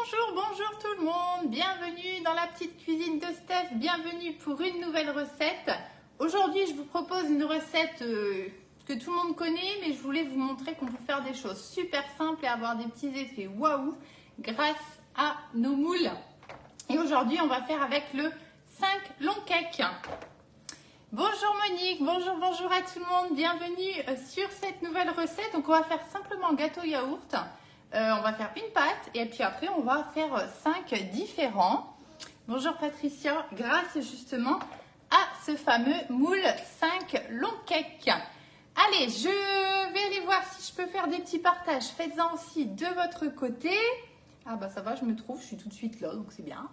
Bonjour tout le monde, bienvenue dans la petite cuisine de Steph, bienvenue pour une nouvelle recette. Aujourd'hui je vous propose une recette que tout le monde connaît, mais je voulais vous montrer qu'on peut faire des choses super simples et avoir des petits effets waouh grâce à nos moules. Et aujourd'hui on va faire avec le 5 long cake. Bonjour Monique, bonjour à tout le monde, bienvenue sur cette nouvelle recette. Donc on va faire simplement un gâteau yaourt. On va faire une pâte et puis après on va faire 5 différents. Bonjour Patricia, grâce justement à ce fameux moule 5 long cake. Allez, je vais aller voir si je peux faire des petits partages. Faites-en aussi de votre côté. Ah bah ça va, je me trouve, je suis tout de suite là, donc c'est bien.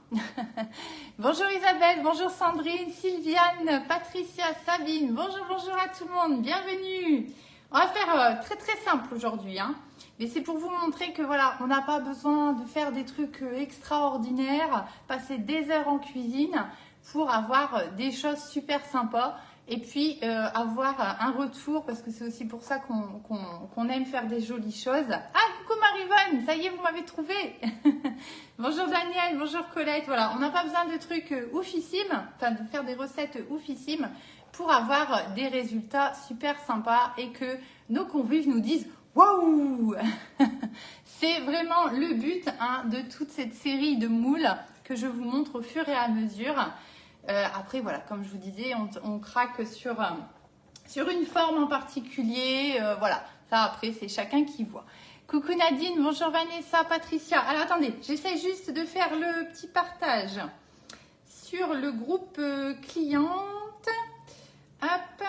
Bonjour Isabelle, bonjour Sandrine, Sylviane, Patricia, Sabine. Bonjour à tout le monde, bienvenue. On va faire très simple aujourd'hui, hein. Mais c'est pour vous montrer que voilà, on n'a pas besoin de faire des trucs extraordinaires, passer des heures en cuisine pour avoir des choses super sympas et puis avoir un retour, parce que c'est aussi pour ça qu'on aime faire des jolies choses. Ah, coucou Marivonne, ça y est, vous m'avez trouvé. Bonjour Daniel, bonjour Colette. Voilà, on n'a pas besoin de trucs oufissimes, enfin de faire des recettes oufissimes pour avoir des résultats super sympas et que nos convives nous disent waouh. C'est vraiment le but de toute cette série de moules que je vous montre au fur et à mesure. Après, voilà, comme je vous disais, on craque sur une forme en particulier. Voilà, ça après, c'est chacun qui voit. Coucou Nadine, bonjour Vanessa, Patricia. Alors attendez, j'essaie juste de faire le petit partage sur le groupe cliente. Hop,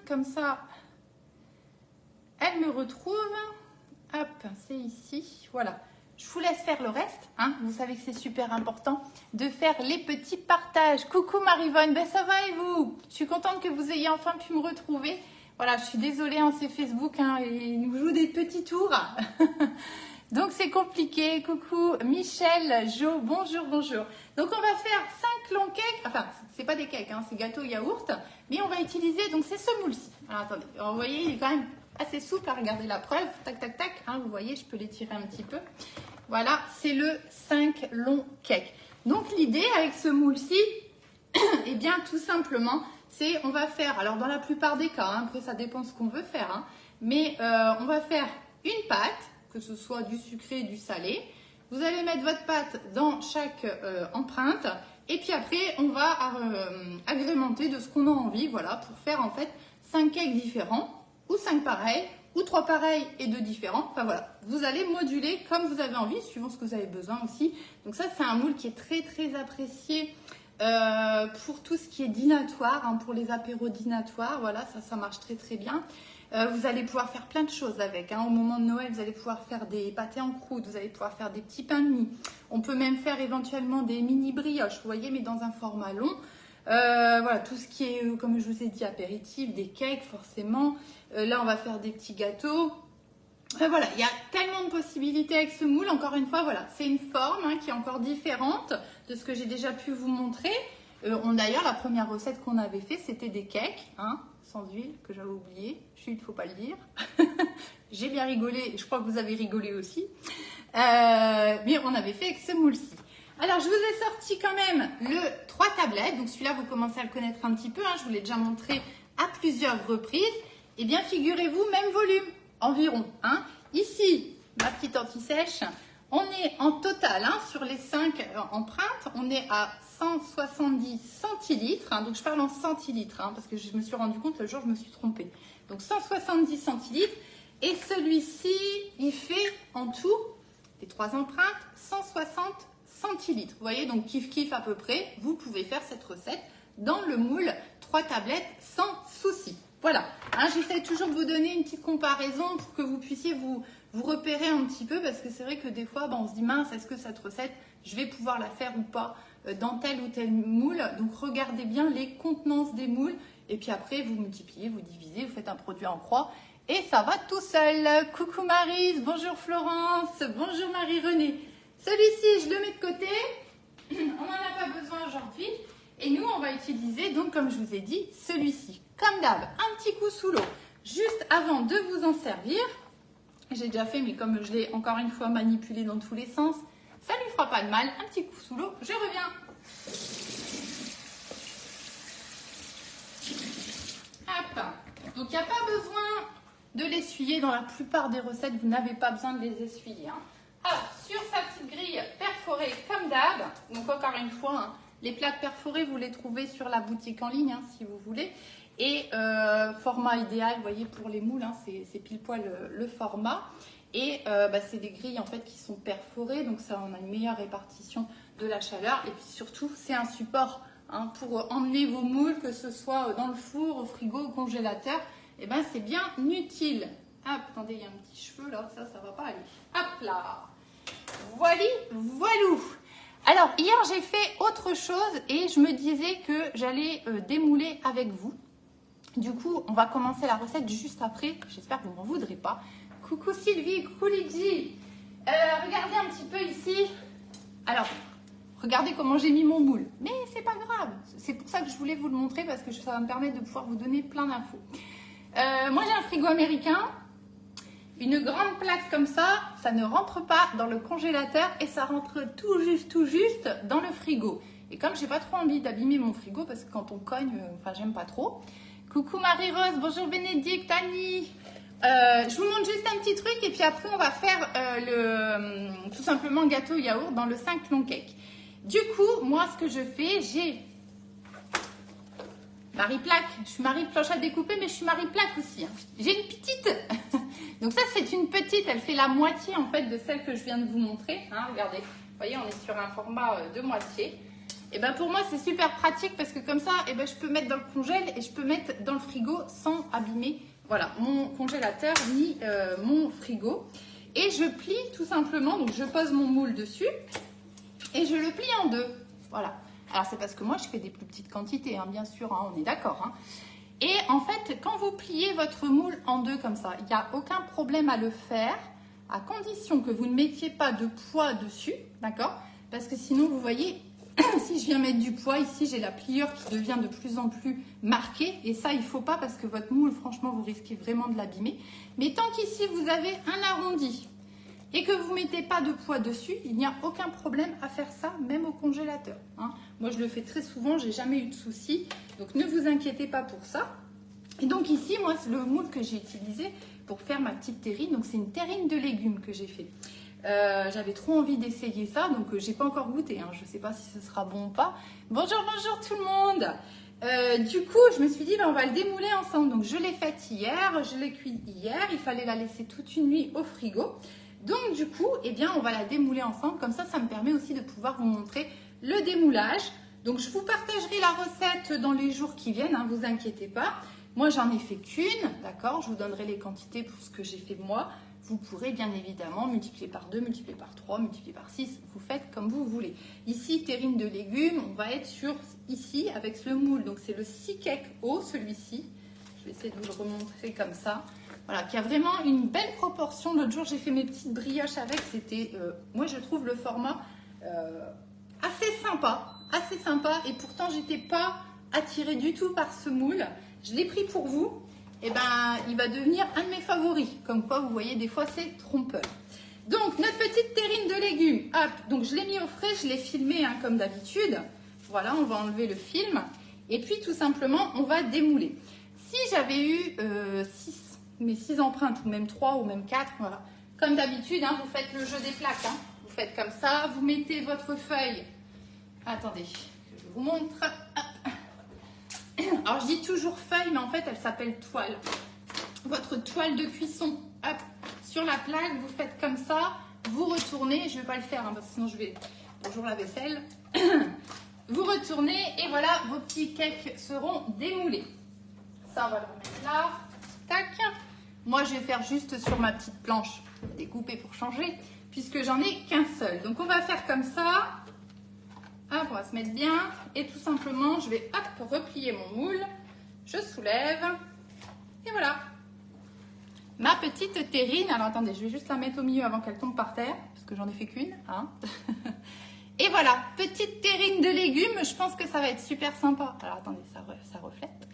comme ça, elle me retrouve. Hop, c'est ici. Voilà. Je vous laisse faire le reste. Hein. Vous savez que c'est super important de faire les petits partages. Coucou Marivonne, ben ça va et vous? Je suis contente que vous ayez enfin pu me retrouver. Voilà, je suis désolée, hein, c'est Facebook, hein, il nous joue des petits tours. Donc c'est compliqué. Coucou Michel, Jo, bonjour. Donc on va faire 5 longs cakes. Enfin, c'est pas des cakes, hein, c'est gâteau yaourt. Mais on va utiliser, donc c'est ce moule-ci. Alors attendez, vous voyez, il est quand même assez souple, à regarder la preuve. Tac, hein, vous voyez, je peux l'étirer un petit peu. Voilà, c'est le 5 long cake. Donc l'idée avec ce moule-ci, eh bien tout simplement, c'est on va faire, alors dans la plupart des cas, hein, après ça dépend ce qu'on veut faire, hein, mais on va faire une pâte, que ce soit du sucré, du salé. Vous allez mettre votre pâte dans chaque empreinte et puis après on va agrémenter de ce qu'on a envie, voilà, pour faire en fait 5 cakes différents ou 5 pareils ou 3 pareils et 2 différents. Enfin voilà, vous allez moduler comme vous avez envie, suivant ce que vous avez besoin aussi. Donc ça c'est un moule qui est très apprécié pour tout ce qui est dînatoire, hein, pour les apéros dînatoires. Voilà, ça marche très bien. Vous allez pouvoir faire plein de choses avec. Hein. Au moment de Noël, vous allez pouvoir faire des pâtés en croûte, vous allez pouvoir faire des petits pains de mie. On peut même faire éventuellement des mini brioches, vous voyez, mais dans un format long. Voilà, tout ce qui est, comme je vous ai dit, apéritif, des cakes forcément. Là, on va faire des petits gâteaux. Voilà, il y a tellement de possibilités avec ce moule. Encore une fois, voilà, c'est une forme hein, qui est encore différente de ce que j'ai déjà pu vous montrer. D'ailleurs, la première recette qu'on avait fait, c'était des cakes, hein, sans huile, que j'avais oublié. Chut, il ne faut pas le dire. J'ai bien rigolé, je crois que vous avez rigolé aussi. Mais on avait fait avec ce moule-ci. Alors, je vous ai sorti quand même le 3 tablettes. Donc, celui-là, vous commencez à le connaître un petit peu. Hein, je vous l'ai déjà montré à plusieurs reprises. Eh bien, figurez-vous, même volume, environ. Hein. Ici, ma petite anti-sèche, on est en total, hein, sur les 5 empreintes, on est à 170 centilitres. Hein, donc, je parle en centilitres, hein, parce que je me suis rendu compte le jour où je me suis trompée. Donc, 170 centilitres. Et celui-ci, il fait en tout, les 3 empreintes, 160 centilitres. Vous voyez, donc kiff à peu près, vous pouvez faire cette recette dans le moule 3 tablettes sans souci. Voilà, hein, j'essaie toujours de vous donner une petite comparaison pour que vous puissiez vous repérer un petit peu, parce que c'est vrai que des fois, on se dit mince, est-ce que cette recette, je vais pouvoir la faire ou pas dans tel ou tel moule. Donc regardez bien les contenances des moules et puis après vous multipliez, vous divisez, vous faites un produit en croix et ça va tout seul. Coucou Maryse, bonjour Florence, bonjour Marie-Renée. Celui-ci, je le mets de côté, on n'en a pas besoin aujourd'hui. Et nous, on va utiliser, donc comme je vous ai dit, celui-ci. Comme d'hab, un petit coup sous l'eau, juste avant de vous en servir. J'ai déjà fait, mais comme je l'ai encore une fois manipulé dans tous les sens, Ça lui fera pas de mal. Un petit coup sous l'eau, je reviens. Hop. Donc il n'y a pas besoin de l'essuyer. Dans la plupart des recettes, vous n'avez pas besoin de les essuyer. Hein. Alors, sur sa petite grille perforée comme d'hab, donc encore une fois, hein, les plaques perforées, vous les trouvez sur la boutique en ligne, hein, si vous voulez. Et format idéal, vous voyez, pour les moules, hein, c'est pile poil le format. Et c'est des grilles en fait qui sont perforées, donc ça on a une meilleure répartition de la chaleur. Et puis surtout, c'est un support hein, pour emmener vos moules, que ce soit dans le four, au frigo, au congélateur. Et ben c'est bien utile. Hop, attendez, il y a un petit cheveu là, ça va pas aller. Hop là. Voilà, voilou. Alors, hier, j'ai fait autre chose et je me disais que j'allais démouler avec vous. Du coup, on va commencer la recette juste après. J'espère que vous ne m'en voudrez pas. Coucou Sylvie, coucou Lydie. Regardez un petit peu ici. Alors, regardez comment j'ai mis mon moule. Mais c'est pas grave. C'est pour ça que je voulais vous le montrer parce que ça va me permettre de pouvoir vous donner plein d'infos. Moi, j'ai un frigo américain. Une grande plaque comme ça ne rentre pas dans le congélateur et ça rentre tout juste dans le frigo. Et comme j'ai pas trop envie d'abîmer mon frigo parce que quand on cogne, enfin j'aime pas trop. Coucou Marie-Rose, bonjour Bénédicte, Annie. Je vous montre juste un petit truc et puis après on va faire tout simplement gâteau yaourt dans le 5 long cake. Du coup, moi ce que je fais, j'ai Marie-Plaque, je suis Marie-Planche à découper, mais je suis Marie-Plaque aussi. Hein. J'ai une petite. Donc ça, c'est une petite. Elle fait la moitié, en fait, de celle que je viens de vous montrer. Hein, regardez. Vous voyez, on est sur un format de moitié. Et ben pour moi, c'est super pratique parce que comme ça, et ben, je peux mettre dans le congèle et je peux mettre dans le frigo sans abîmer voilà, mon congélateur ni mon frigo. Et je plie tout simplement. Donc, je pose mon moule dessus et je le plie en deux. Voilà. Alors, c'est parce que moi, je fais des plus petites quantités, hein, bien sûr, hein, on est d'accord. Hein. Et en fait, quand vous pliez votre moule en deux comme ça, il n'y a aucun problème à le faire, à condition que vous ne mettiez pas de poids dessus, d'accord? Parce que sinon, vous voyez, si je viens mettre du poids, ici, j'ai la pliure qui devient de plus en plus marquée. Et ça, il ne faut pas parce que votre moule, franchement, vous risquez vraiment de l'abîmer. Mais tant qu'ici, vous avez un arrondi, et que vous ne mettez pas de poids dessus, il n'y a aucun problème à faire ça, même au congélateur. Hein. Moi, je le fais très souvent, j'ai jamais eu de soucis. Donc, ne vous inquiétez pas pour ça. Et donc ici, moi, c'est le moule que j'ai utilisé pour faire ma petite terrine. Donc, c'est une terrine de légumes que j'ai fait. J'avais trop envie d'essayer ça, donc j'ai pas encore goûté. Hein. Je ne sais pas si ce sera bon ou pas. Bonjour, bonjour tout le monde. Du coup, je me suis dit, ben, on va le démouler ensemble. Donc, je l'ai faite hier, je l'ai cuit hier. Il fallait la laisser toute une nuit au frigo. Donc du coup, eh bien, on va la démouler ensemble. Comme ça me permet aussi de pouvoir vous montrer le démoulage. Donc je vous partagerai la recette dans les jours qui viennent, hein, vous inquiétez pas. Moi, j'en ai fait qu'une, d'accord? Je vous donnerai les quantités pour ce que j'ai fait moi. Vous pourrez bien évidemment multiplier par 2, multiplier par 3, multiplier par 6. Vous faites comme vous voulez. Ici, terrine de légumes, on va être sur ici avec le moule. Donc c'est le 6 cake haut, celui-ci. Je vais essayer de vous le remontrer comme ça. Voilà, qui a vraiment une belle proportion. L'autre jour, j'ai fait mes petites brioches avec. C'était, moi, je trouve le format assez sympa. Assez sympa. Et pourtant, j'étais pas attirée du tout par ce moule. Je l'ai pris pour vous. Et ben, il va devenir un de mes favoris. Comme quoi, vous voyez, des fois, c'est trompeur. Donc, notre petite terrine de légumes. Hop, donc je l'ai mis au frais. Je l'ai filmé hein, comme d'habitude. Voilà, on va enlever le film. Et puis, tout simplement, on va démouler. Si j'avais eu 6 empreintes, ou même 3, ou même 4, voilà. Comme d'habitude, hein, vous faites le jeu des plaques. Hein. Vous faites comme ça, vous mettez votre feuille. Attendez, je vous montre. Alors, je dis toujours feuille, mais en fait, elle s'appelle toile. Votre toile de cuisson, hop, sur la plaque, vous faites comme ça, vous retournez. Je ne vais pas le faire, hein, parce que sinon, je vais... Bonjour la vaisselle. Vous retournez, et voilà, vos petits cakes seront démoulés. Ça, on va le remettre là. Tac. Moi, je vais faire juste sur ma petite planche découpée pour changer, puisque j'en ai qu'un seul. Donc, on va faire comme ça. Hop, on va se mettre bien. Et tout simplement, je vais hop, replier mon moule. Je soulève. Et voilà. Ma petite terrine. Alors, attendez, je vais juste la mettre au milieu avant qu'elle tombe par terre, parce que j'en ai fait qu'une. Hein. Et voilà, petite terrine de légumes. Je pense que ça va être super sympa. Alors, attendez, ça reflète.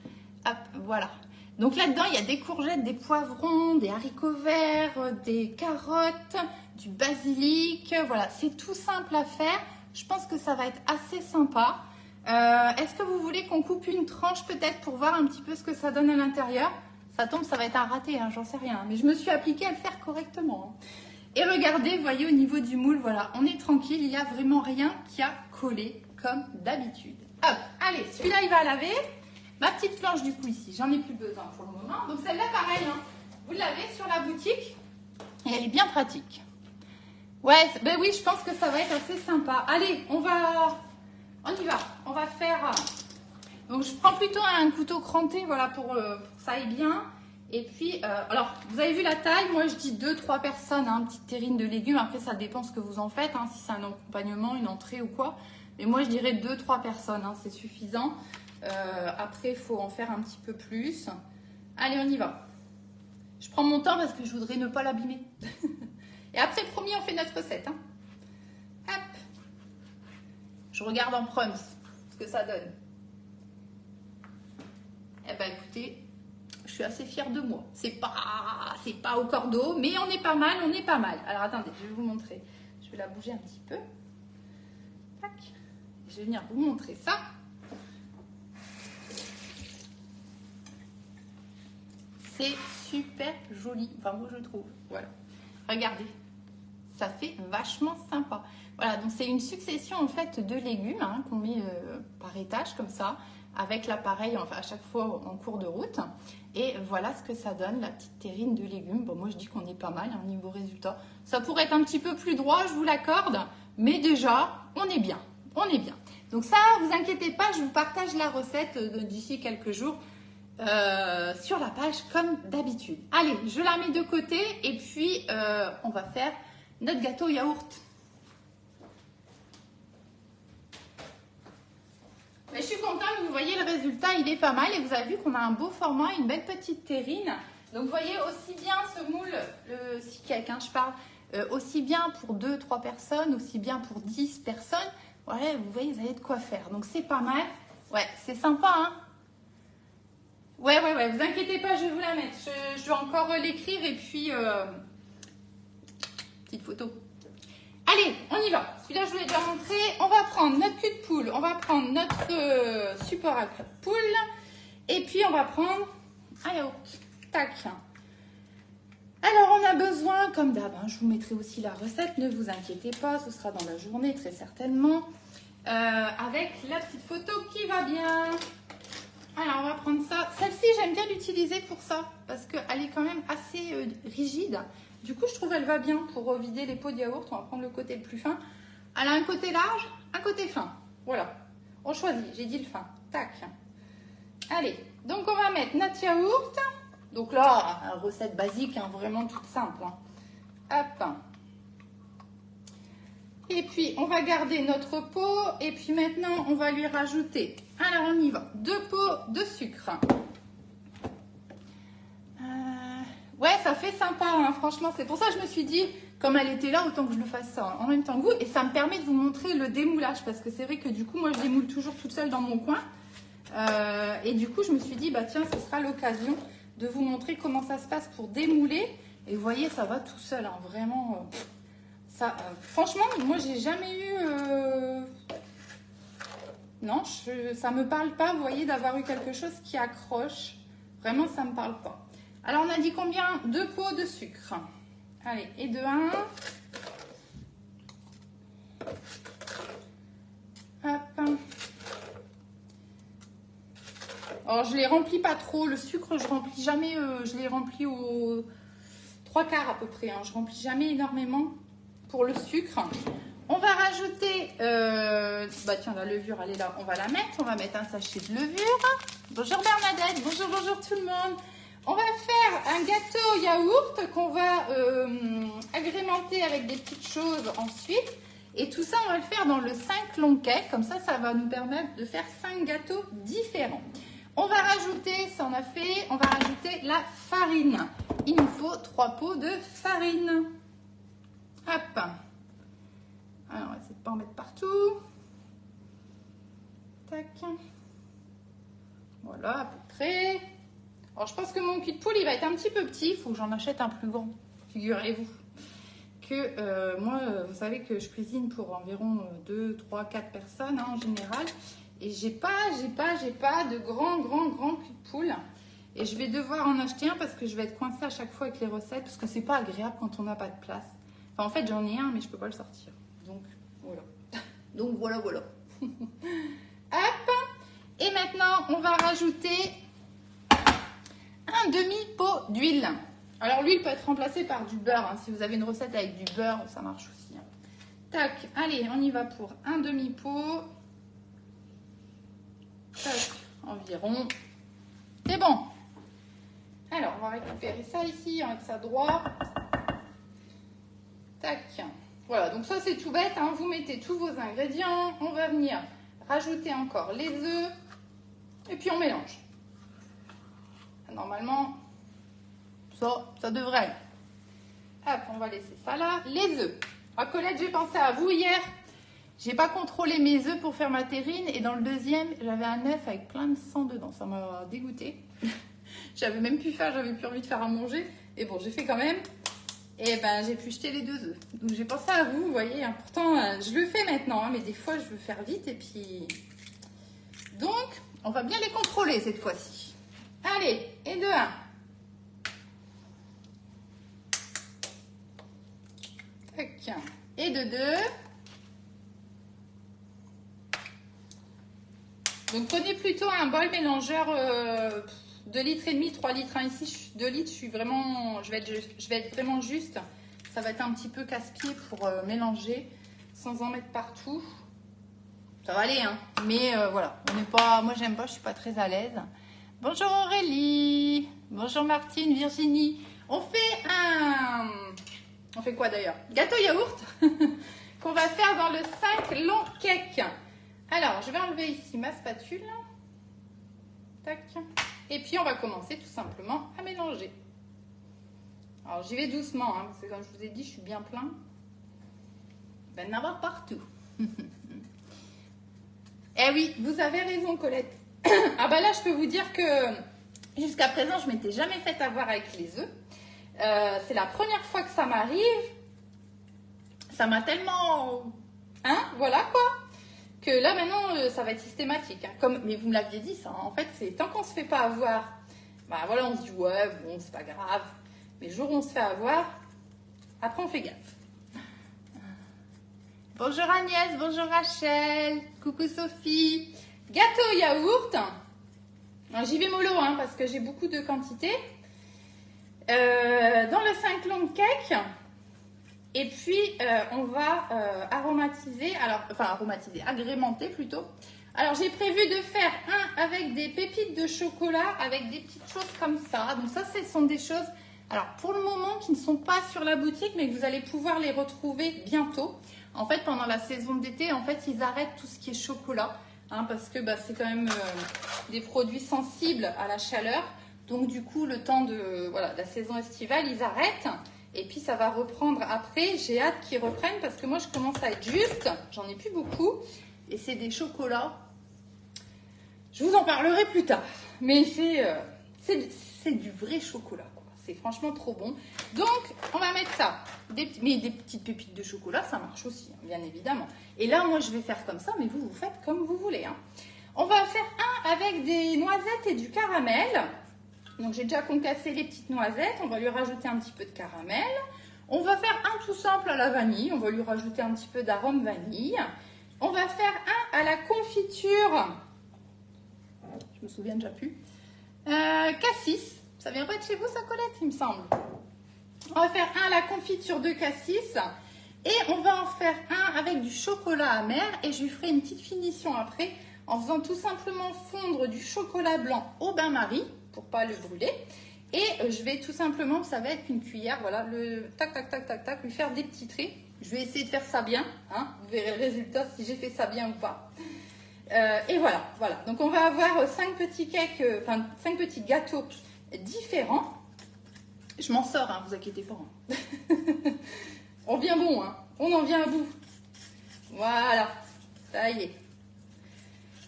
Hop, voilà. Donc là-dedans, il y a des courgettes, des poivrons, des haricots verts, des carottes, du basilic. Voilà, c'est tout simple à faire. Je pense que ça va être assez sympa. Est-ce que vous voulez qu'on coupe une tranche peut-être pour voir un petit peu ce que ça donne à l'intérieur? Ça tombe, ça va être un raté, hein, j'en sais rien. Mais je me suis appliquée à le faire correctement. Hein. Et regardez, vous voyez au niveau du moule, voilà, on est tranquille. Il n'y a vraiment rien qui a collé comme d'habitude. Hop, allez, celui-là, il va laver. Ma petite planche, du coup, ici, j'en ai plus besoin pour le moment. Donc celle-là, pareil, hein, vous l'avez sur la boutique. Et elle est bien pratique. Ouais, ben oui, je pense que ça va être assez sympa. Allez, on y va. On va faire... Donc, je prends plutôt un couteau cranté, voilà, pour que ça aille bien. Et puis, alors, vous avez vu la taille. Moi, je dis 2-3 personnes, hein, petite terrine de légumes. Après, ça dépend ce que vous en faites, hein, si c'est un accompagnement, une entrée ou quoi. Mais moi, je dirais 2-3 personnes, hein, c'est suffisant. Après, il faut en faire un petit peu plus. Allez, on y va. Je prends mon temps parce que je voudrais ne pas l'abîmer. Et après, promis, on fait notre recette. Hein. Hop. Je regarde en prums ce que ça donne. Eh ben, écoutez, je suis assez fière de moi. C'est pas au cordeau, mais on est pas mal, on est pas mal. Alors, attendez, je vais vous montrer. Je vais la bouger un petit peu. Tac. Je vais venir vous montrer ça. C'est super joli. Enfin, moi, je trouve. Voilà. Regardez. Ça fait vachement sympa. Voilà, donc c'est une succession en fait de légumes hein, qu'on met par étage comme ça, avec l'appareil enfin, à chaque fois en cours de route. Et voilà ce que ça donne, la petite terrine de légumes. Bon, moi je dis qu'on est pas mal hein, niveau résultat. Ça pourrait être un petit peu plus droit, je vous l'accorde, mais déjà, on est bien. On est bien. Donc ça, vous inquiétez pas, je vous partage la recette d'ici quelques jours sur la page comme d'habitude. Allez, je la mets de côté et puis on va faire notre gâteau yaourt. Mais je suis contente, vous voyez le résultat, il est pas mal et vous avez vu qu'on a un beau format, une belle petite terrine. Donc vous voyez aussi bien ce moule, le six cake, hein, je parle, aussi bien pour 2-3 personnes, aussi bien pour 10 personnes. Voilà, vous voyez, vous avez de quoi faire. Donc c'est pas mal. Ouais, c'est sympa, hein. Ouais, vous inquiétez pas, je vais vous la mettre. Je dois encore l'écrire et puis... petite photo. Allez, on y va. Celui-là, je vous l'ai déjà montré. On va prendre notre cul de poule. On va prendre notre support à poule. Et puis, on va prendre un yaourt. Tac. Alors, on a besoin, comme d'hab, hein, je vous mettrai aussi la recette. Ne vous inquiétez pas, ce sera dans la journée, très certainement. Avec la petite photo qui va bien. Alors, on va prendre ça. Celle-ci, j'aime bien l'utiliser pour ça. Parce qu'elle est quand même assez rigide. Du coup, je trouve qu'elle va bien pour vider les pots de yaourt. On va prendre le côté le plus fin. Elle a un côté large, un côté fin. Voilà. On choisit. J'ai dit le fin. Tac. Allez. Donc, on va mettre notre yaourt. Donc là, une recette basique, hein, vraiment toute simple. Hein. Hop. Et puis, on va garder notre pot. Et puis maintenant, on va lui rajouter. Alors, on y va. 2 pots de sucre. Ouais, ça fait sympa, hein, franchement. C'est pour ça que je me suis dit, comme elle était là, autant que je le fasse ça en même temps que vous. Et ça me permet de vous montrer le démoulage. Parce que c'est vrai que du coup, moi, je démoule toujours toute seule dans mon coin. Et du coup, je me suis dit, bah tiens, ce sera l'occasion de vous montrer comment ça se passe pour démouler. Et vous voyez, ça va tout seul, hein, vraiment. Franchement, moi, j'ai jamais eu... Non, ça me parle pas, vous voyez, d'avoir eu quelque chose qui accroche. Vraiment, ça me parle pas. Alors, on a dit combien? 2 pots de sucre. Allez, et de 1. Hop. Alors, je les remplis pas trop. Le sucre, je remplis jamais. Je les remplis aux 3/4 à peu près. Hein. Je remplis jamais énormément pour le sucre. On va rajouter... bah tiens, la levure, elle est là. On va la mettre. On va mettre un sachet de levure. Bonjour Bernadette. Bonjour, bonjour tout le monde. On va faire un gâteau yaourt qu'on va agrémenter avec des petites choses ensuite. Et tout ça, on va le faire dans le 5 long cake. Comme ça, ça va nous permettre de faire 5 gâteaux différents. On va rajouter, ça on a fait, on va rajouter la farine. Il nous faut 3 pots de farine. Hop. Alors, on va essayer de ne pas en mettre partout. Tac. Voilà, à peu près. Alors, je pense que mon cul de poule, il va être un petit peu petit. Il faut que j'en achète un plus grand, figurez-vous. que moi, vous savez que je cuisine pour environ 2, 3, 4 personnes hein, en général. Et j'ai pas de grand cul de poule. Et je vais devoir en acheter un parce que je vais être coincée à chaque fois avec les recettes. Parce que c'est pas agréable quand on n'a pas de place. Enfin, en fait, j'en ai un, mais je peux pas le sortir. Donc, voilà. Donc, voilà. Hop. Et maintenant, on va rajouter un demi-pot d'huile. Alors, l'huile peut être remplacée par du beurre. Hein. Si vous avez une recette avec du beurre, ça marche aussi. Hein. Tac. Allez, on y va pour un demi-pot. Tac. Environ. C'est bon. Alors, on va récupérer ça ici, on va mettre ça droit. Tac. Voilà, donc ça c'est tout bête, hein. Vous mettez tous vos ingrédients, on va venir rajouter encore les œufs, et puis on mélange. Normalement, ça devrait aller. Hop, on va laisser ça là. Les œufs. Ah, Colette, j'ai pensé à vous hier. J'ai pas contrôlé mes œufs pour faire ma terrine, et dans le deuxième, j'avais un œuf avec plein de sang dedans. Ça m'a dégoûté. J'avais même pu faire, j'avais plus envie de faire à manger. Et bon, j'ai fait quand même. Et ben, j'ai pu jeter les 2 œufs. Donc, j'ai pensé à vous, vous voyez. Hein. Pourtant, je le fais maintenant. Hein, mais des fois, je veux faire vite. Et puis... Donc, on va bien les contrôler cette fois-ci. Allez, et de 1. Tac. Et de 2. Donc, prenez plutôt un bol mélangeur... 2,5 litres, 3 litres. Hein. Ici, 2 litres, je vais être vraiment juste. Ça va être un petit peu casse-pied pour mélanger sans en mettre partout. Ça va aller, hein. Mais voilà, on n'est pas. Moi, j'aime pas, je suis pas très à l'aise. Bonjour Aurélie. Bonjour Martine, Virginie. On fait quoi d'ailleurs? Gâteau yaourt qu'on va faire dans le 5 long cake. Alors, je vais enlever ici ma spatule. Tac. Et puis, on va commencer tout simplement à mélanger. Alors, j'y vais doucement, hein, parce que comme je vous ai dit, je suis bien plein. Il va y en avoir partout. Eh oui, vous avez raison, Colette. Ah bah là, je peux vous dire que jusqu'à présent, je m'étais jamais fait avoir avec les œufs. C'est la première fois que ça m'arrive. Ça m'a tellement... Hein, voilà quoi. Que là maintenant ça va être systématique hein. Mais vous me l'aviez dit ça hein. En fait c'est tant qu'on se fait pas avoir bah voilà on se dit ouais bon c'est pas grave mais le jour où on se fait avoir après on fait gaffe. Bonjour Agnès, bonjour Rachel, coucou Sophie. Gâteau yaourt, j'y vais mollo hein, parce que j'ai beaucoup de quantité dans le 5 long cake. Et puis, on va agrémenter plutôt. Alors, j'ai prévu de faire un avec des pépites de chocolat, avec des petites choses comme ça. Donc ça, ce sont des choses, alors pour le moment, qui ne sont pas sur la boutique, mais que vous allez pouvoir les retrouver bientôt. En fait, pendant la saison d'été, en fait, ils arrêtent tout ce qui est chocolat, hein, parce que bah, c'est quand même des produits sensibles à la chaleur. Donc, du coup, le temps de la saison estivale, ils arrêtent. Et puis, ça va reprendre après. J'ai hâte qu'ils reprennent parce que moi, je commence à être juste. J'en ai plus beaucoup. Et c'est des chocolats. Je vous en parlerai plus tard. Mais c'est du vrai chocolat, quoi. C'est franchement trop bon. Donc, on va mettre ça. Mais des petites pépites de chocolat, ça marche aussi, hein, bien évidemment. Et là, moi, je vais faire comme ça. Mais vous faites comme vous voulez. Hein. On va faire un avec des noisettes et du caramel. Donc, j'ai déjà concassé les petites noisettes. On va lui rajouter un petit peu de caramel. On va faire un tout simple à la vanille. On va lui rajouter un petit peu d'arôme vanille. On va faire un à la confiture. Je me souviens déjà plus. Cassis. Ça vient pas de chez vous, ça, Colette, il me semble. On va faire un à la confiture de cassis. Et on va en faire un avec du chocolat amer. Et je lui ferai une petite finition après en faisant tout simplement fondre du chocolat blanc au bain-marie pour pas le brûler. Et je vais tout simplement, ça va être une cuillère, voilà, le tac, tac, tac, tac, tac, lui faire des petits traits. Je vais essayer de faire ça bien, hein, vous verrez le résultat si j'ai fait ça bien ou pas. Et voilà. Donc on va avoir 5 petits cakes, 5 petits gâteaux différents. Je m'en sors, hein, vous inquiétez pas. Hein. On vient bon, hein, on en vient à bout. Voilà, ça y est.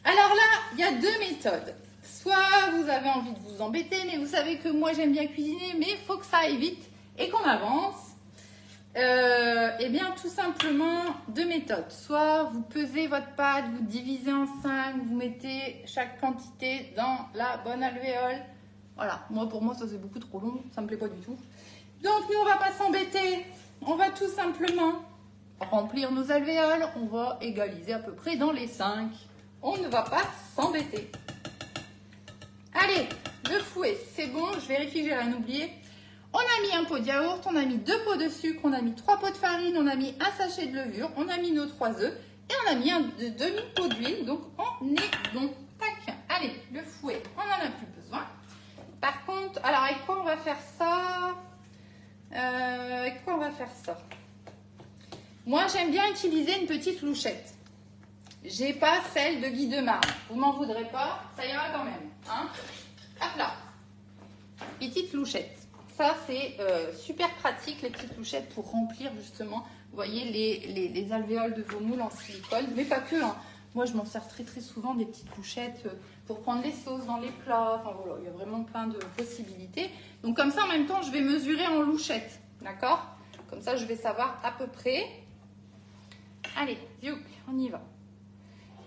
Alors là, il y a 2 méthodes. Soit vous avez envie de vous embêter, mais vous savez que moi j'aime bien cuisiner, mais il faut que ça aille vite et qu'on avance. Eh bien, tout simplement, deux méthodes. Soit vous pesez votre pâte, vous divisez en 5, vous mettez chaque quantité dans la bonne alvéole. Voilà, pour moi, ça c'est beaucoup trop long, ça me plaît pas du tout. Donc, nous, on va pas s'embêter. On va tout simplement remplir nos alvéoles. On va égaliser à peu près dans les 5. On ne va pas s'embêter. Allez, le fouet, c'est bon. Je vérifie que j'ai rien oublié. On a mis un pot de yaourt, on a mis 2 pots de sucre, on a mis 3 pots de farine, on a mis un sachet de levure, on a mis nos 3 œufs et on a mis un demi-pot d'huile. Donc, on est bon. Tac. Allez, le fouet, on n'en a plus besoin. Par contre, alors avec quoi on va faire ça? Moi, j'aime bien utiliser une petite louchette. J'ai pas celle de Guy de Marne. Vous m'en voudrez pas, ça ira quand même. Hein, hop là. Petite louchette. Ça, c'est super pratique, les petites louchettes pour remplir justement, vous voyez, les alvéoles de vos moules en silicone. Mais pas que, hein. Moi, je m'en sers très très souvent des petites louchettes pour prendre les sauces dans les plats. Enfin voilà, il y a vraiment plein de possibilités. Donc comme ça, en même temps, je vais mesurer en louchette. D'accord? Comme ça, je vais savoir à peu près. Allez, zouk, on y va.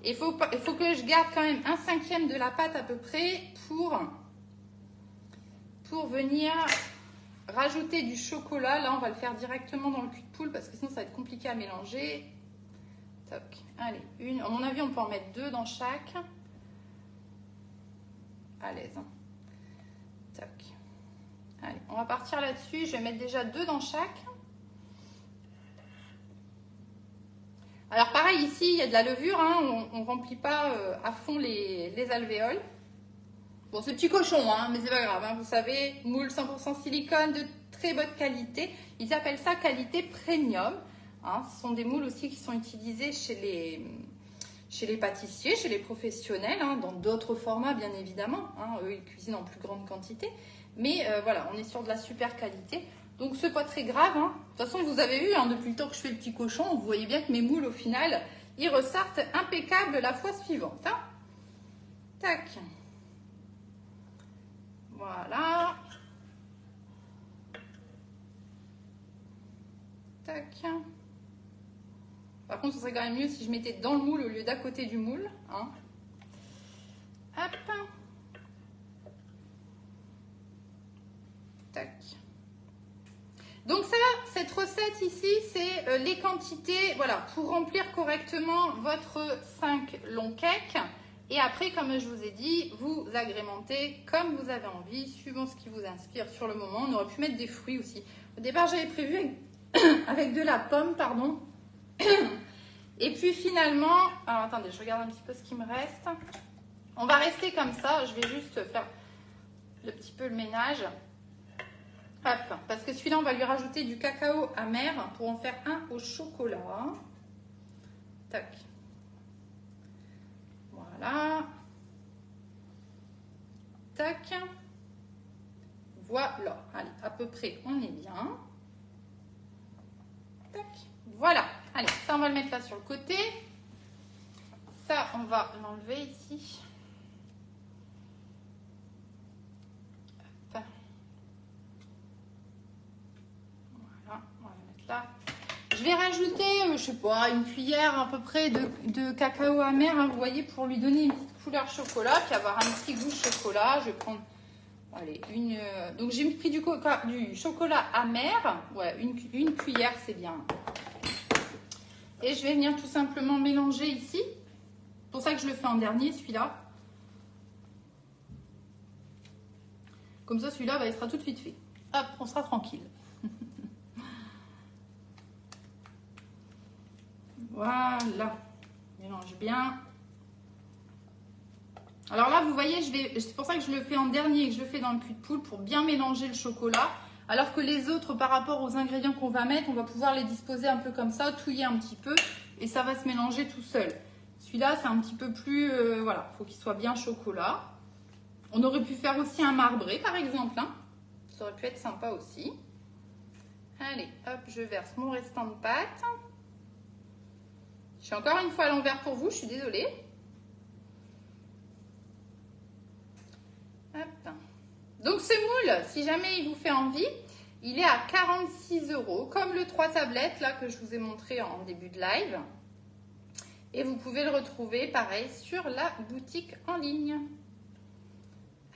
Il faut que je garde quand même 1/5 de la pâte à peu près pour venir rajouter du chocolat. Là, on va le faire directement dans le cul de poule parce que sinon, ça va être compliqué à mélanger. Toc. Allez, à mon avis, on peut en mettre 2 dans chaque. À l'aise. Hein. Toc. Allez, on va partir là-dessus. Je vais mettre déjà 2 dans chaque. Alors, pareil, ici, il y a de la levure. Hein. On ne remplit pas à fond les alvéoles. Bon, c'est petit cochon, hein, mais c'est pas grave. Hein. Vous savez, moule 100% silicone de très bonne qualité. Ils appellent ça qualité premium. Hein. Ce sont des moules aussi qui sont utilisés chez les pâtissiers, chez les professionnels, hein, dans d'autres formats, bien évidemment. Hein. Eux, ils cuisinent en plus grande quantité. Mais voilà, on est sur de la super qualité. Donc, c'est pas très grave. Hein. De toute façon, vous avez vu, hein, depuis le temps que je fais le petit cochon, vous voyez bien que mes moules, au final, ils ressortent impeccables la fois suivante. Hein. Tac. Voilà. Tac. Par contre, ce serait quand même mieux si je mettais dans le moule au lieu d'à côté du moule. Hein. Hop. Tac. Donc ça, cette recette ici, c'est les quantités, voilà, pour remplir correctement votre 5 longs cakes. Et après, comme je vous ai dit, vous agrémentez comme vous avez envie, suivant ce qui vous inspire sur le moment. On aurait pu mettre des fruits aussi. Au départ, j'avais prévu avec de la pomme, pardon. Et puis finalement, alors attendez, je regarde un petit peu ce qui me reste. On va rester comme ça. Je vais juste faire le petit peu le ménage. Hop, parce que celui-là, on va lui rajouter du cacao amer pour en faire un au chocolat. Tac. Voilà. Tac. Voilà. Allez, à peu près, on est bien. Tac. Voilà. Allez, ça, on va le mettre là sur le côté. Ça, on va l'enlever ici. Hop. Voilà, on va le mettre là. Je vais rajouter, je sais pas, une cuillère à peu près de cacao amer, hein, vous voyez, pour lui donner une petite couleur chocolat, puis avoir un petit goût chocolat. Je vais prendre, allez, donc j'ai pris du chocolat amer, ouais, une cuillère, c'est bien. Et je vais venir tout simplement mélanger ici. C'est pour ça que je le fais en dernier, celui-là. Comme ça, celui-là, bah, il sera tout de suite fait. Hop, on sera tranquille. Voilà, mélange bien. Alors là, vous voyez, c'est pour ça que je le fais en dernier et que je le fais dans le cul de poule pour bien mélanger le chocolat. Alors que les autres, par rapport aux ingrédients qu'on va mettre, on va pouvoir les disposer un peu comme ça, touiller un petit peu et ça va se mélanger tout seul. Celui-là, c'est un petit peu plus, voilà, il faut qu'il soit bien chocolat. On aurait pu faire aussi un marbré, par exemple. Hein. Ça aurait pu être sympa aussi. Allez, hop, je verse mon restant de pâte. Je suis encore une fois à l'envers pour vous, je suis désolée. Hop. Donc ce moule, si jamais il vous fait envie, Il est à 46 €, comme le 3 tablettes là que je vous ai montré en début de live. Et vous pouvez le retrouver pareil sur la boutique en ligne.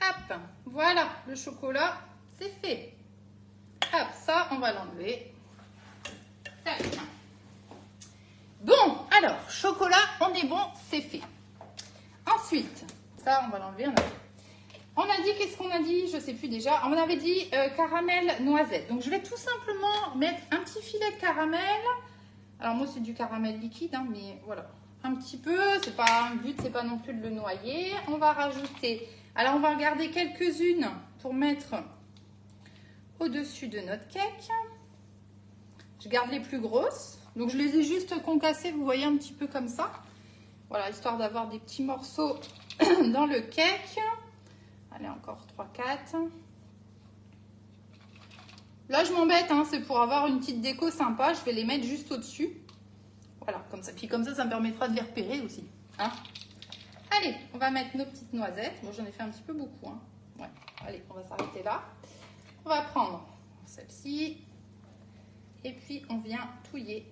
Hop, voilà, le chocolat, c'est fait. Hop, ça, on va l'enlever. Tac. Bon, alors, chocolat, on est bon, c'est fait. Ensuite, ça, on va l'enlever. On a dit, qu'est-ce qu'on a dit? Je ne sais plus déjà. On avait dit caramel noisette. Donc, je vais tout simplement mettre un petit filet de caramel. Alors, moi, c'est du caramel liquide, hein, mais voilà. Un petit peu, c'est pas un but, c'est pas non plus de le noyer. On va rajouter, alors on va regarder quelques-unes pour mettre au-dessus de notre cake. Je garde les plus grosses, donc je les ai juste concassées, vous voyez, un petit peu comme ça. Voilà, histoire d'avoir des petits morceaux dans le cake. Allez, encore 3-4. Là, je m'embête, hein, c'est pour avoir une petite déco sympa. Je vais les mettre juste au-dessus. Voilà, comme ça. Puis comme ça me permettra de les repérer aussi. Hein. Allez, on va mettre nos petites noisettes. Moi, j'en ai fait un petit peu beaucoup. Hein. Ouais. Allez, on va s'arrêter là. On va prendre celle-ci. Et puis, on vient touiller.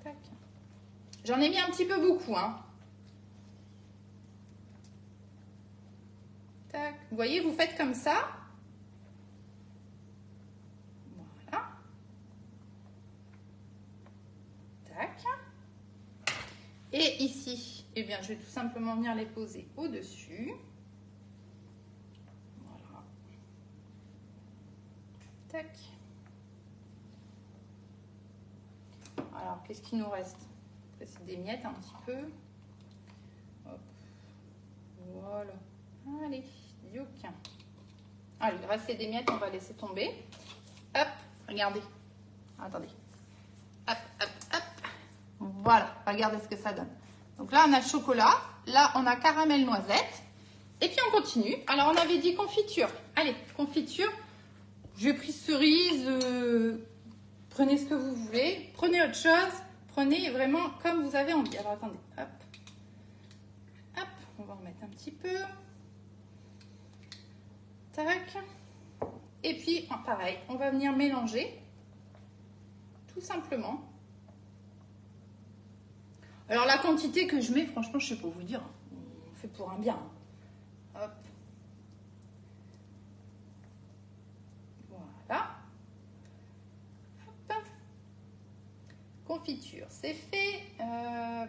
Tac. J'en ai mis un petit peu beaucoup. Hein. Tac. Vous voyez, vous faites comme ça. Et ici, eh bien, je vais tout simplement venir les poser au-dessus. Voilà. Tac. Alors, qu'est-ce qu'il nous reste? C'est des miettes un petit peu. Hop. Voilà. Allez, yoke. Allez, il reste des miettes, on va laisser tomber. Hop, regardez. Attendez. Hop, hop, hop. Voilà, regardez ce que ça donne. Donc là, on a le chocolat. Là, on a caramel noisette. Et puis, on continue. Alors, on avait dit confiture. Allez, confiture. J'ai pris cerise. Prenez ce que vous voulez. Prenez autre chose. Prenez vraiment comme vous avez envie. Alors, attendez. Hop. Hop. On va remettre un petit peu. Tac. Et puis, pareil, on va venir mélanger. Tout simplement. Alors, la quantité que je mets, franchement, je ne sais pas vous dire. On fait pour un bien. Hop. Voilà. Hop. Confiture, c'est fait.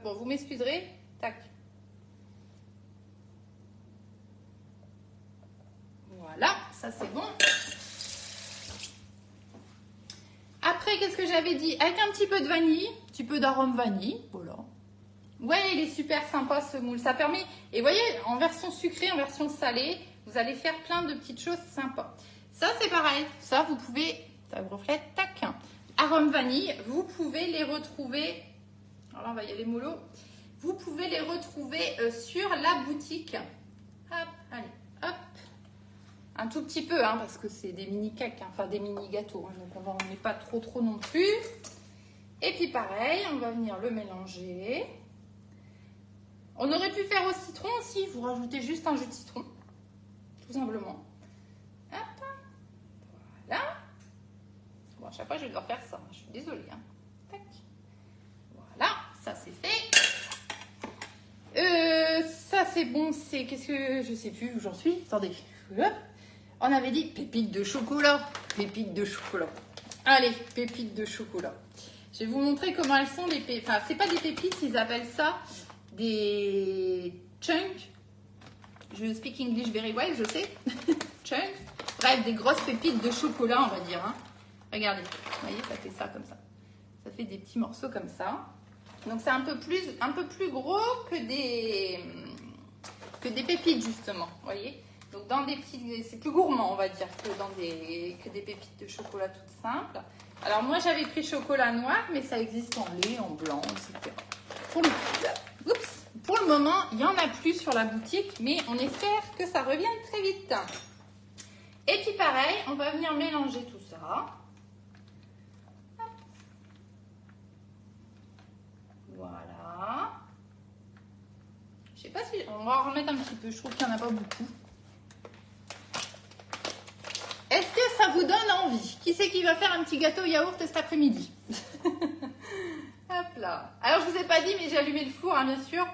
Bon, vous m'excuserez. Tac. Voilà, ça c'est bon. Après, qu'est-ce que j'avais dit? Avec un petit peu de vanille, un petit peu d'arôme vanille. Voilà. Ouais, il est super sympa ce moule. Ça permet, et vous voyez, en version sucrée, en version salée, vous allez faire plein de petites choses sympas. Ça, c'est pareil. Ça, vous pouvez, ça vous reflète, tac. Arôme vanille, vous pouvez les retrouver. Alors là, on va y aller mollo. Vous pouvez les retrouver sur la boutique. Hop, allez, hop. Un tout petit peu, hein, parce que c'est des mini cakes, hein, enfin des mini gâteaux. Hein, donc, on n'en met pas trop non plus. Et puis, pareil, on va venir le mélanger. On aurait pu faire au citron aussi, vous rajoutez juste un jus de citron, tout simplement. Hop, voilà. Bon, à chaque fois, je vais devoir faire ça, je suis désolée. Hein. Tac. Voilà, ça c'est fait. Ça c'est bon, c'est... Qu'est-ce que... Je sais plus où j'en suis. Attendez. Hop. On avait dit pépites de chocolat. Pépites de chocolat. Allez, pépites de chocolat. Je vais vous montrer comment elles sont les pépites. Enfin, c'est pas des pépites, ils appellent ça... des chunks. Je speak English very well, je sais. Chunks. Bref, des grosses pépites de chocolat, on va dire. Hein. Regardez, vous voyez, ça fait ça comme ça. Ça fait des petits morceaux comme ça. Donc, c'est un peu plus gros que des pépites, justement. Vous voyez. Donc, dans des petits... C'est plus gourmand, on va dire, que des pépites de chocolat toutes simples. Alors, moi, j'avais pris chocolat noir, mais ça existe en lait, en blanc, etc. Pour le moment, il n'y en a plus sur la boutique, mais on espère que ça revienne très vite. Et puis pareil, on va venir mélanger tout ça. Voilà. Je sais pas si... On va en remettre un petit peu, je trouve qu'il n'y en a pas beaucoup. Est-ce envie. Qui c'est qui va faire un petit gâteau yaourt cet après-midi? Hop là. Alors, je vous ai pas dit, mais j'ai allumé le four, hein, bien sûr,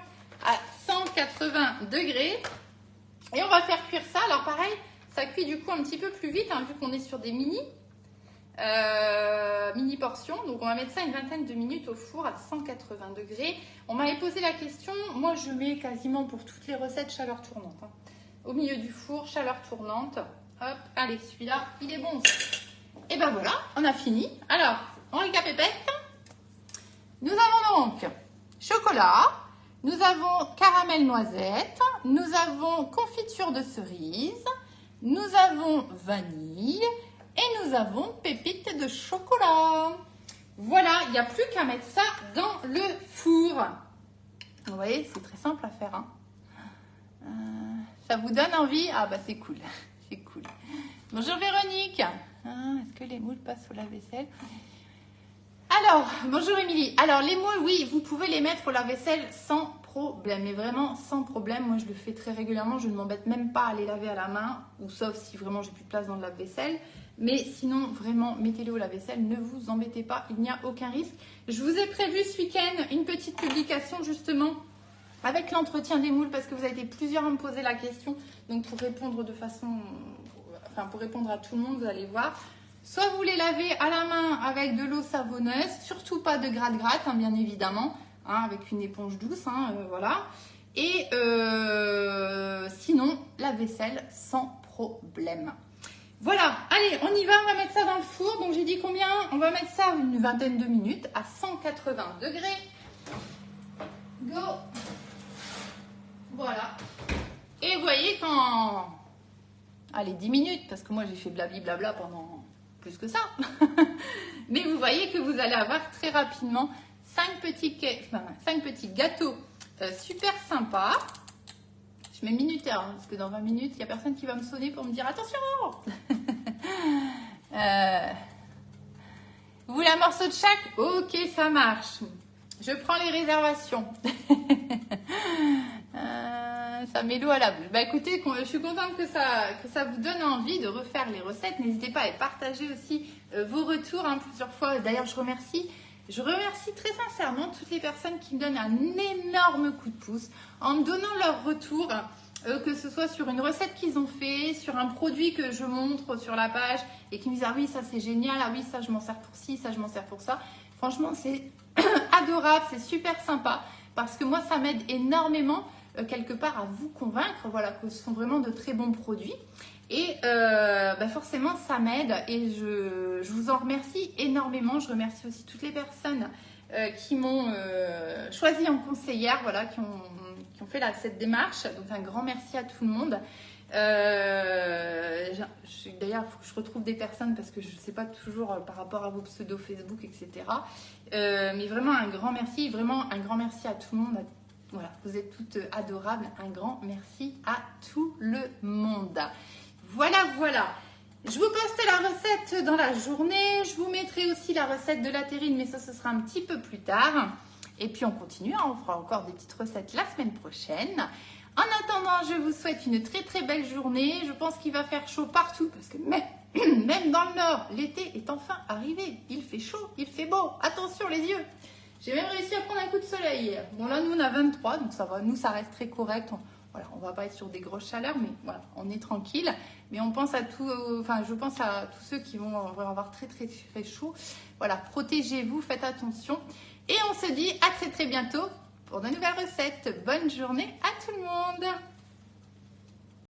à 180 degrés. Et on va faire cuire ça. Alors, pareil, ça cuit du coup un petit peu plus vite, hein, vu qu'on est sur des mini portions. Donc, on va mettre ça une vingtaine de minutes au four à 180 degrés. On m'avait posé la question. Moi, je mets quasiment pour toutes les recettes chaleur tournante. Hein. Au milieu du four, chaleur tournante. Hop, allez, celui-là, il est bon. Et ben voilà, on a fini. Alors, on récapépète. Nous avons donc chocolat, nous avons caramel noisette, nous avons confiture de cerise, nous avons vanille et nous avons pépites de chocolat. Voilà, il n'y a plus qu'à mettre ça dans le four. Vous voyez, c'est très simple à faire. Hein. Ça vous donne envie? Ah bah c'est cool, c'est cool. Bonjour Véronique. Est-ce que les moules passent au lave-vaisselle? Alors, bonjour Émilie. Alors les moules, oui, vous pouvez les mettre au lave-vaisselle sans problème, mais vraiment sans problème. Moi je le fais très régulièrement, je ne m'embête même pas à les laver à la main, ou sauf si vraiment j'ai plus de place dans le lave-vaisselle. Mais sinon, vraiment, mettez-les au lave-vaisselle, ne vous embêtez pas, il n'y a aucun risque. Je vous ai prévu ce week-end une petite publication justement avec l'entretien des moules, parce que vous avez été plusieurs à me poser la question. Donc pour répondre de façon, enfin pour répondre à tout le monde, vous allez voir. Soit vous les lavez à la main avec de l'eau savonneuse, surtout pas de gratte-gratte, hein, bien évidemment, hein, avec une éponge douce, hein, voilà. Et sinon, la vaisselle sans problème. Voilà, allez, on y va, on va mettre ça dans le four. Donc j'ai dit combien? On va mettre ça une vingtaine de minutes à 180 degrés. Go! Voilà. Et vous voyez quand... Allez, 10 minutes, parce que moi j'ai fait blabla pendant plus que ça. Mais vous voyez que vous allez avoir très rapidement 5 petits gâteaux super sympas. Je mets minuteur, hein, parce que dans 20 minutes, il n'y a personne qui va me sonner pour me dire attention. Vous voulez un morceau de chaque? Ok, ça marche. Je prends les réservations. Ça met l'eau à la bouche. Bah écoutez, je suis contente que ça vous donne envie de refaire les recettes. N'hésitez pas à partager aussi vos retours, hein, plusieurs fois. D'ailleurs, je remercie très sincèrement toutes les personnes qui me donnent un énorme coup de pouce en me donnant leur retour, que ce soit sur une recette qu'ils ont fait, sur un produit que je montre sur la page et qui me disent ah oui ça c'est génial, ah oui ça je m'en sers pour ci, ça je m'en sers pour ça. Franchement c'est adorable, c'est super sympa parce que moi ça m'aide énormément quelque part à vous convaincre, voilà, que ce sont vraiment de très bons produits. Et forcément, ça m'aide et je vous en remercie énormément. Je remercie aussi toutes les personnes qui m'ont choisi en conseillère, voilà, qui ont fait cette démarche. Donc, un grand merci à tout le monde. D'ailleurs, il faut que je retrouve des personnes parce que je ne sais pas toujours par rapport à vos pseudos Facebook, etc. Mais vraiment, un grand merci. Vraiment, un grand merci à tout le monde. Voilà, vous êtes toutes adorables. Un grand merci à tout le monde. Voilà. Je vous poste la recette dans la journée. Je vous mettrai aussi la recette de la terrine, mais ça, ce sera un petit peu plus tard. Et puis, on continue. On fera encore des petites recettes la semaine prochaine. En attendant, je vous souhaite une très, très belle journée. Je pense qu'il va faire chaud partout parce que même dans le nord, l'été est enfin arrivé. Il fait chaud, il fait beau. Attention les yeux. J'ai même réussi à prendre un coup de soleil hier. Bon, là, nous, on a 23, donc ça va. Nous, ça reste très correct. Voilà, on va pas être sur des grosses chaleurs, mais voilà, on est tranquille. Mais on pense à je pense à tous ceux qui vont avoir très, très, très chaud. Voilà, protégez-vous, faites attention. Et on se dit à très, très bientôt pour de nouvelles recettes. Bonne journée à tout le monde.